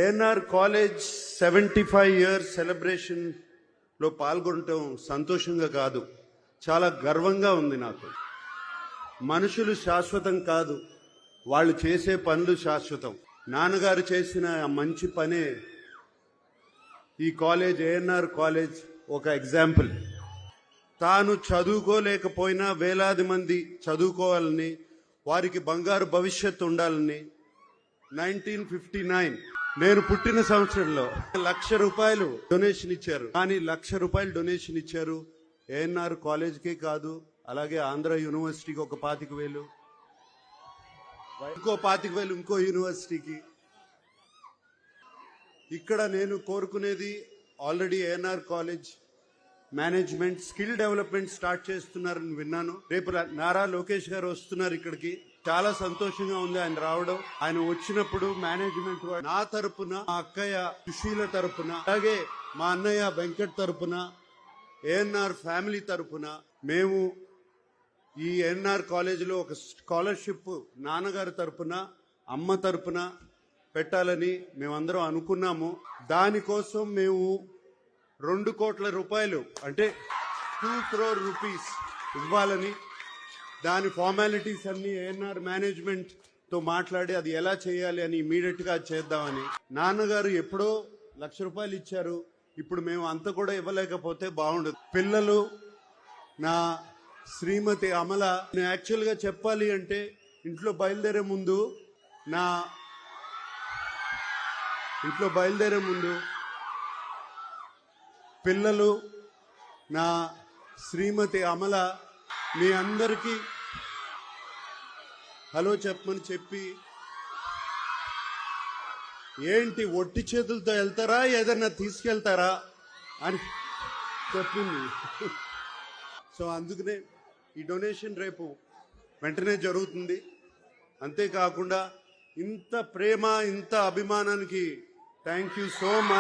ANR college 75 years celebration లో పాల్గొనటం సంతోషంగా కాదు, చాలా గర్వంగా ఉంది నాకు. మనుషులు శాశ్వతం కాదు, వాళ్ళు చేసే పనులు శాశ్వతం. నాన్నగారు చేసిన ఆ మంచి పనే ఈ కాలేజ్, ఏఎన్ఆర్ కాలేజ్ ఒక ఎగ్జాంపుల్. తాను చదువుకోలేకపోయినా వేలాది మంది చదువుకోవాలని, వారికి బంగారు భవిష్యత్తు ఉండాలని 1959 నేను పుట్టిన సంవత్సరంలో ₹1,00,000 డొనేషన్ ఇచ్చారు. కానీ ₹1,00,000 డొనేషన్ ఇచ్చారు ఏఎన్ఆర్ కాలేజ్కే కాదు, అలాగే ఆంధ్ర యూనివర్సిటీకి ఒక 25,000, ఇంకో 25,000 ఇంకో యూనివర్సిటీకి. ఇక్కడ నేను కోరుకునేది, already ANR college management skill development start చేస్తున్నారని విన్నాను. రేపు నారా లోకేష్ గారు వస్తున్నారు ఇక్కడికి. చాలా సంతోషంగా ఉంది ఆయన రావడం. ఆయన వచ్చినప్పుడు మేనేజ్మెంట్ నా తరపున, మా అక్కయ్య సుశీల తరపున, అలాగే మా అన్నయ్య వెంకట్ తరపున, ఏఎన్ఆర్ ఫ్యామిలీ తరపున మేము ఈ ఏఎన్ఆర్ కాలేజీలో ఒక స్కాలర్షిప్ నాన్నగారి తరపున, అమ్మ తరపున పెట్టాలని మేమందరం అనుకున్నాము. దానికోసం మేము ₹2 కోట్ల అంటే 2 crore rupees ఇవ్వాలని, దాని ఫార్మాలిటీస్ అన్ని ఏఎన్ఆర్ మేనేజ్మెంట్ తో మాట్లాడి అది ఎలా చేయాలి అని ఇమీడియట్ గా చేద్దామని. నాన్నగారు ఎప్పుడో ₹1,00,000 ఇచ్చారు, ఇప్పుడు మేము అంత కూడా ఇవ్వలేకపోతే బాగుండదు. పిల్లలు, నా శ్రీమతి అమల, నేను యాక్చువల్ గా చెప్పాలి అంటే ఇంట్లో బయలుదేరే ముందు పిల్లలు, నా శ్రీమతి అమల మీ అందరికీ హలో చెప్పమని చెప్పి, ఏంటి ఒట్టి చేతులతో వెళ్తారా, ఏదన్నా తీసుకెళ్తారా అని చెప్పింది. సో అందుకనే ఈ డొనేషన్ రేపు వెంటనే జరుగుతుంది. అంతేకాకుండా ఇంత ప్రేమ, ఇంత అభిమానానికి థ్యాంక్ యూ సో మచ్.